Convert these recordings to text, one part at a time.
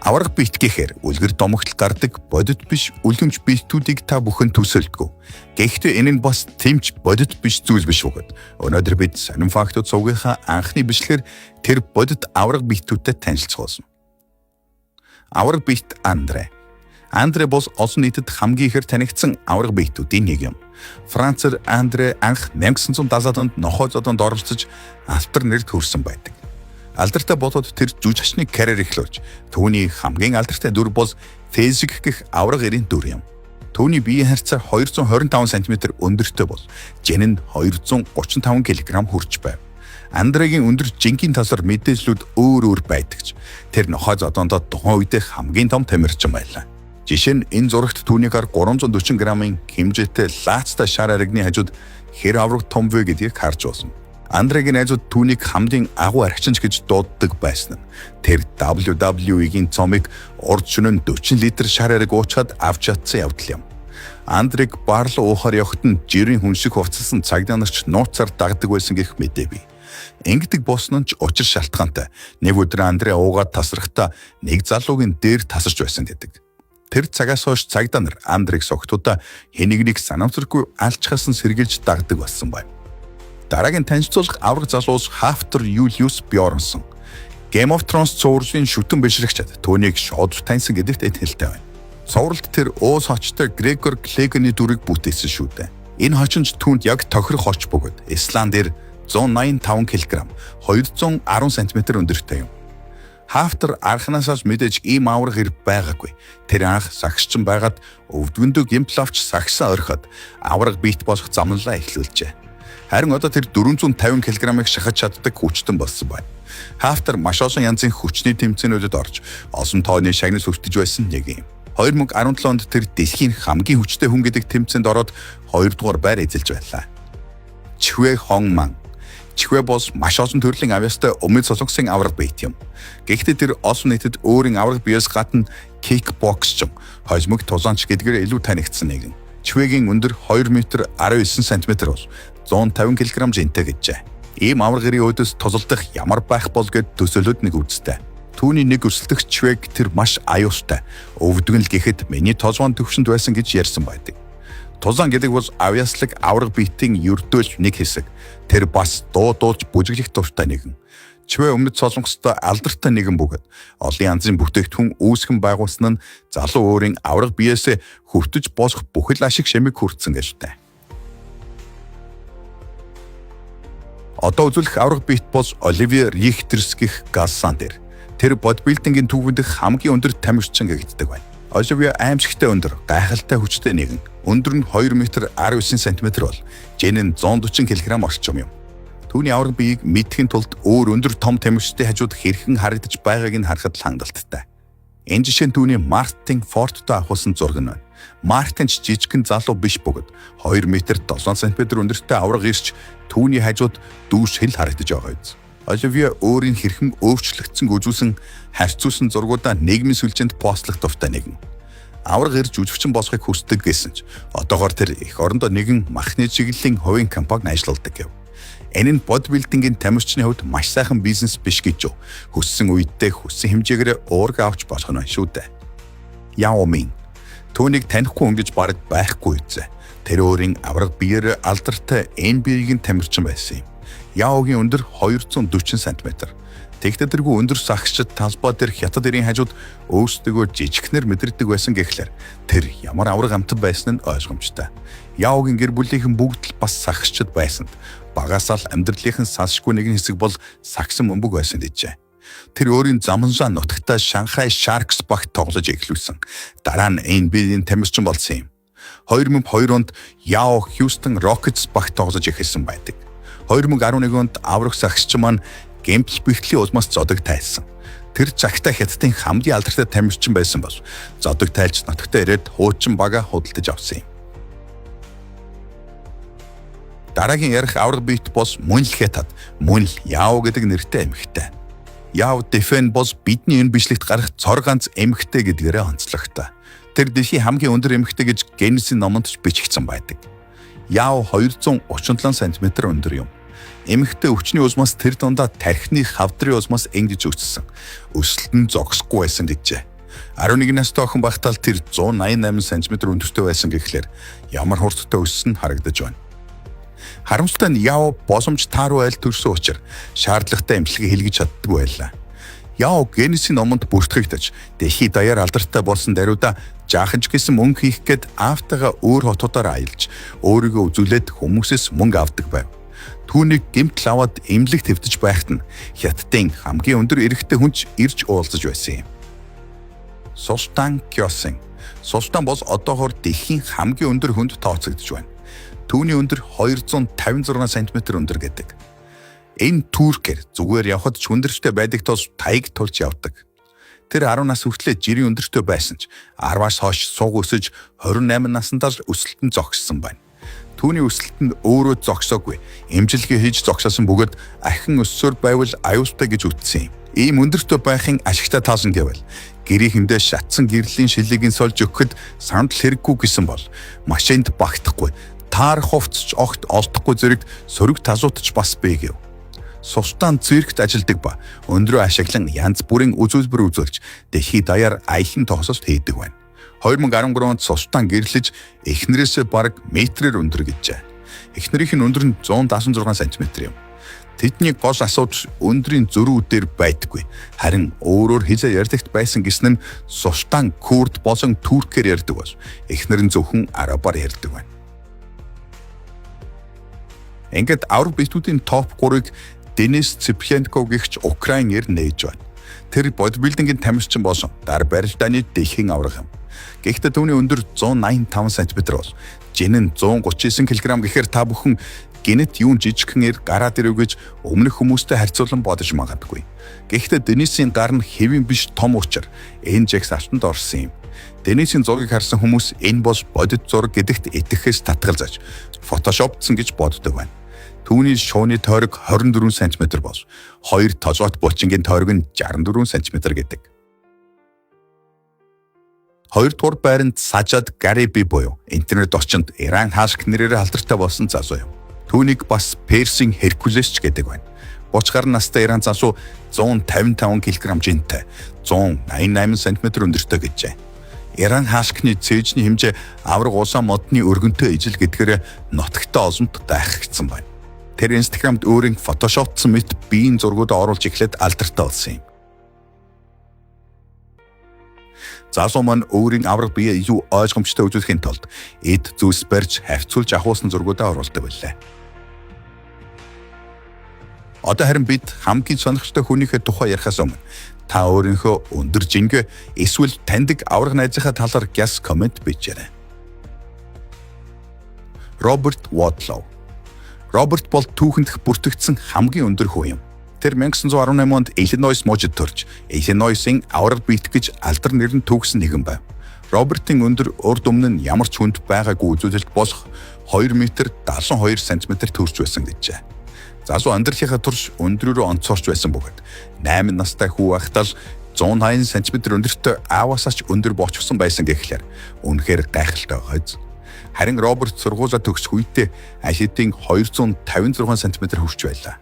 Аварга биет гэхээр үлгэр домогтол гардаг бодит биш үлгэмж биетүүдийг та бүхэн төсөөлдгөө. Гэхдээ энэ нь бас тэмч бодит биш зүйл биш бөгөөд. Өнөөдөр бид сонин фактууд сувгийнхаа анхны бичлэгээр тэр бодит аварга биетүүдтэй танилцуулсан. Аварга биет Андре. Андре бол олон нийтэд хамгийн ихээр танигдсан аварга биетүүдийн нэг юм. Францаар Андре анх 1970-ад онд нохой зодонд оролцож алтар нэрд хүрсэн байдаг. Алдартай болоод тэр жүжигчний карьер эхлүүлж, түүний хамгийн алдартай дүр бол Фезик гэх аварга эрийн дүр юм. Түүний биеийн харьцаа 225 см өндөртэй бол жин нь 235 кг хүрч байв. Андрегийн өндөр жинхэнэ тасар мэдээллүүд өөр байдагч. Тэр нохой зодоонд тухайн үедээ хамгийн том тамирчин байлаа. Жишээ нь энэ зурагт түүний гар 340 г-ийн хэмжээтэй лаацтай шар аригны хажууд хэр аварга том вэ гэдгийг харж байна. Андрегийн найзууд түүнийг хамдын агуу архичинч гэж дууддаг байсан нь тэр WWE-гийн цомыг урд шөнө 40 литр шар ариг уучаад авч чадсан явдал юм. Андрeg барлуу уухаар явахад нь жирийн хүн шиг хувцалсан цагдаа нарч нууцаар дагдаг байсан гэх мэдээ бий. Ингэдэг болсон нь ч учир шалтгаантай. Нэг өдөр Андре уугаад тасрахдаа нэг залуугийн дээр тасарч байсан гэдэг. Тэр цагаас хойш цагдаа нар Андрег согтуудаа хэнийг нэг санамсаргүй алчхаас нь сэргийлж дагдаг болсон байна. Дараагийн танилцуулах аварга залуус Хафтер Юлиус Бьорнсон. Game of Thrones цувралын шүтэн бишрэгчд түүнийг шууд таньсан гэдэгт итгэлтэй байна. Цувралд тэр уус хочтой Грегор Клеганы дүрийг бүтээсэн шүү дээ. Энэ хочинч түүнд яг тохирох хоч бөгөөд Исландэр 185 кг, 210 см өндөртэй юм. Хафтер анхнаасаа мэдээж ийм аварга хэрэг байгаагүй. Тэр анх сагсчин байгаад өвдгөндөө гимплавч сагсаа орхиод аварга биет болох замналаа эхлүүлжээ. Харин одоо тэр 450 кг-ыг шахаж чаддаг хүчтэн болсон байна. Хафтер маш олон янзын хүчний тэмцээнүүдэд орж олон тооны шагнал хүртэж байсан нэг юм. 2017 онд тэр дэлхийн хамгийн хүчтэй хүн гэдэг тэмцээнд ороод 2 дугаар байр эзэлж байлаа. Чхвэ Хонгман. Чхвэ бол маш олон төрлийн авьяастай өмнөд солонгосын аварга биет юм. Гэхдээ тэр олон нийтэд өөрийн аварга биеэс гадна кикбоксч, хожимог тулаанч гэдгээр илүү танигдсан нэгэн. Чхвэгийн өндөр 2 м 19 см бол 150 кг жинтэй гэжээ. Ийм аваргын өөдөөс тусалдах ямар байх бол гэд төсөөлөд нэг үстэй. Түүний нэг өрсөлдөгч Чвэг тэр маш аюултай. Өвдгөн л гэхэд миний толгойн төвшөнд байсан гэж ярьсан байдаг. Тулаан гэдэг бол авьяаслаг аварга биетийн ердөөл нэг хэсэг. Тэр бас дуудуулж бүжиглэх дуртай нэгэн. Чвэ өмнөд солонгостой алдартай нэгэн бөгөөд олон янзын бүтээгдэхүүн үүсгэн байгуулсан нь залуу өөрийн аварга биеэсээ хөвтөж босох бүхэл ашиг шамыг хүртсэн гэжтэй. Одоо үзүүлэх аварга биет бол Оливер Рихтерс гэх Гассандер. Тэр бодибилдингийн түүхэнд хамгийн өндөр тамирчин гэгддэг байна. Оливер аимшигтай өндөр, гайхалтай хүчтэй нэгэн. Өндөр нь 2 м 19 см бол жин нь 140 кг орчим юм. Түүний аварга биеийг мэдхийн тулд өөр өндөр том тамирчтай хажууд хэрхэн харагдаж байгааг нь харахад хангалттай. Энэ жишээ нь түүний Мартин Форттой авахсан зураг нь байна. Мартин ч жижигхэн залуу биш бөгөөд 2 м 7 см өндөртэй аварга ирж түүний хажууд дүүш хэл харагдаж байгаа биз. Оливер өөрийн хэрхэн өөрчлөгдсөн үзүүлсэн харьцуулсан зургуудаа нийгмийн сүлжээнд постлох дуртай нэгэн. Аварга ирж жүжигчин болохыг хүсдэг гэсэн ч одоогоор тэр эх орондоо нэгэн махны чиглэлийн хувийн компанид ажилладаг гэв. Энэ нь бодибилдингийн тамирчны хувьд маш сайхан бизнес биш гэж юу. Хүссэн үедээ хүссэн хэмжээгээр уурга авч болох нь шүү дээ. Яо Мин. Түүнийг танихгүй хүн гэж бараг байхгүй үзээ. Тэр өөрийн аварга биеэр алдартай NBA-ийн тамирчин байсан юм. Яогийн өндөр 240 см. Тэгтээ тэргүй өндөр сагсчд талбай дээр хятад эрийн хажууд өөрсдөө жижигхнэр мэдэрдэг байсан гэхлээр тэр ямар аварга амтан байсан нь ойлгомжтой. Яогийн гэр бүлийнхэн бүгд л бас сагсчд байсанд багасаал амьдралынхын салшгүй нэгэн хэсэг бол сагсан бөмбөг байсан гэжээ. Тэр өөрийн заманжаа нутагтаа Шанхай Sharks багт тоглож эхлүүлсэн. Дараа нь NBA-ийн тамирчин болсон юм. 2002 онд Яо Хьюстон Rockets багт тоглож эхэлсэн байдаг. 2011 онд аврах сагсчин маань гэмтэл бэрхтлийн улмаас зодог тайлсан. Тэр цагтаа хятадын хамгийн алдартай тамирчин байсан бол зодог тайлж нутагтаа ирээд хуучин бага худалдаж авсан юм. Дараагийн ярих аварга биет бол мөн л хятад, мөн л Яо гэдэг нэртэй эмэгтэй. Яо Дэфэн бол бидний энэ бичлэгт гарах цор ганц эмэгтэй гэдгээрээ онцлогтой. Тэр дэлхийн хамгийн өндөр эмэгтэй гэж Гиннесийн номонд ч бичигдсэн байдаг. Яо 237 см өндөр юм. Эмэгтэй өвчний узмаас тэр дундаа тархины хавдрын узмаас энгэж өссөн. Өсөлт нь зогсохгүй байсан гэжээ. 11 настай охин багтаал тэр 188 см өндөртэй байсан гэхлээр ямар хурдтай өссөн нь харагдаж байна. Харамсалтай нь Яо босомж тааруу айл төрсөн учраас шаардлагатай эмчилгээ хийлгэж чаддаггүй байлаа. Яо Генесийн номонд бүртгэгдэж дэлхий даяар алдартай болсон даруйда жаахан ч гэсэн мөнгө хийх гээд автагаа өөр хотуудаар аялж өөрийгөө үзүүлээд хүмүүсээс мөнгө авдаг байв. Түүнийг гэмтэл аваад эмнэлэг твдэж байхад нь хятадын хамгийн өндөр эрэгтэй хүнч ирж уулзаж байсан юм. Султан Кёсин. Султан бол одоогоор дэлхийн хамгийн өндөр хүнд тооцогдож байна. Түүний өндөр 256 см өндөр гэдэг. Энэ туркээр зүгээр явхад ч өндөртэй байдаг тус таяг тулж явдаг. Тэр 10 нас хүртлээр жирийн өндөртэй байсан ч 10-аас хойш суг өсөж 28 наснаас өсөлтөнд зогссон байна. Түүний өсөлтөнд өөрөө зогсоогүй. Эмчилгээ хийж зогсоосон бөгөөд ахин өссөөр байвал аюултай гэж үтсэн юм. Ийм өндөртэй байхын ашигтай таасан гэвэл гэрээхэндээ шатсан гэрлийн шилийг сольж өгөхөд сандал хэрэггүй гэсэн бол машинд багтахгүй. Таарах хувцч огт олдохгүй зэрэг сөрөг тазуутч бас бэ гэв. Султан циркт ажилдаг ба өндрөө ашиглан янз бүрийн үзүүлбэр үзүүлж дэлхий даяар аяхан тоглолт хийдэг байна. 2013 онд Султан гэрлэж эхнэрээсээ бараг метрээр өндөр гэжээ. Эхнэрийнх нь өндөр нь 176 см юм. Тэдний гол асуудал өндрийн зөрүүдээр байдаггүй. Харин өөрөөр хизээ ярьдагт байсан гэсэн нь Султан курд болон туркээр ярьдаг бол эхнэр нь зөвхөн арабаар ярьдаг байна. Ингээд авраг биетүүдийн топ 3-ыг Денис Цыпьенко гэгч Украинээр нээж байна. Тэр бодибилдингийн тамирчин болсон дар барилдааны дэлхийн авраг юм. Гэхдээ түүний өндөр 185 см бол жин нь 139 кг гэхээр та бүхэн гинэт юун жижигхэнээр гараад ирв гэж өмнөх хүмүүстэй харьцуулан бодож магадгүй. Гэхдээ Денисийн гар нь хэвэн биш том учраас энэ жагс алтанд орсон юм. Денисийн зургийг харсан хүмүүс энэ бол бодит зураг гэдэгт итгэхээс татгалзаж фотошоптсон гэж боддог байна. Түүний шууны тойрог 24 см бол хоёр тожоот булчингийн тойрог нь 64 см гэдэг. Хоёрдугаар байранд Сажад Гариби буюу интернет орчинд Иран хаашг нэрээр алдартай болсон залуу юм. Түүнийг бас Персийн Херкулес ч гэдэг байна. Бочгар настай Иран залуу 155 кг жинтэй, 188 см өндөртэй гэжээ. Иран хаашгны цээжний хэмжээ авраг улаан модны өргөнтэй ижил гэдгээр нутагтай олонд гайхагдсан байна. Тэр Instagram-д өөрийн фотошоптсон мэт биеийн зургуудаа оруулж эхлээд алдартай болсон юм. Залуу маань өөрийн авраг бие илүү ойлгомжтой үзүүлэхийн тулд эд зүйлс барьж хавцуулж ахуулсан зургуудаа оруулдаг байлаа. Одоо харин бид хамгийн сонирхолтой хүнийхээ тухай ярихаас өмнө та өөрийнхөө өндөр жингээ эсвэл таньдаг авраг найзынхаа талаар гяс комент бичээрэй. Роберт Водлоу. Роберт бол түүхэндх бүртгэгдсэн хамгийн өндөр хүн юм. Тэр 1918 онд Иллинойс мужид төрж, Иллинойсын авраг биет гэж алдар нэрэнд түүхсэн нэгэн байв. Робертийн өндөр урд өмнө нь ямар ч хүнд байгаагүй үзүүлэлт болох 2 м 72 см төрж байсан гэжээ. Залуу амьдралынхаа турш өндрөөрөө онцорч байсан бөгөөд 8 настай хүү байхдаа 180 см өндөртэй ааваасаа ч өндөр болчихсон байсан гэхлээр үнэхээр гайхалтай байгааз. Харин Роберт сургуулаа төгсөх үедээ алидын 256 см хүрч байлаа.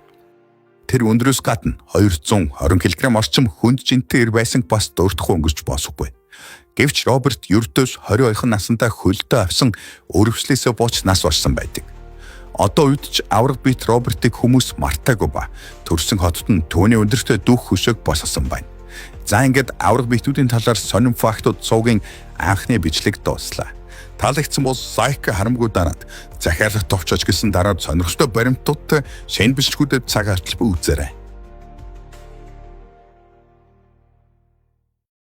Тэр өндрөөс гадна 220 кг орчим хүнд жинтэй байсан бас дуртахгүй өнгөрч босхгүй. Гэвч Роберт ердөөс 22 насндаа хөлдөө авсан өрөвслөөсөө болж нас барсан байдаг. Одоо үед ч авраг биет Робертыг хүмүүс мартаагүй ба төрсөн хотод нь түүний өндөртэй дүүх хөшөөг босгосон байна. За ингээд авраг биетүүдийн талаар сонин фактууд цугийн анхны бичлэг дууслаа. Таалагдсан бол лайк харамгүй дараад захиалгад товчож гисэн дараа сонирхолтой баримтуудтай шинэ бичлэгүүдэд цаг хартал үзээрэй.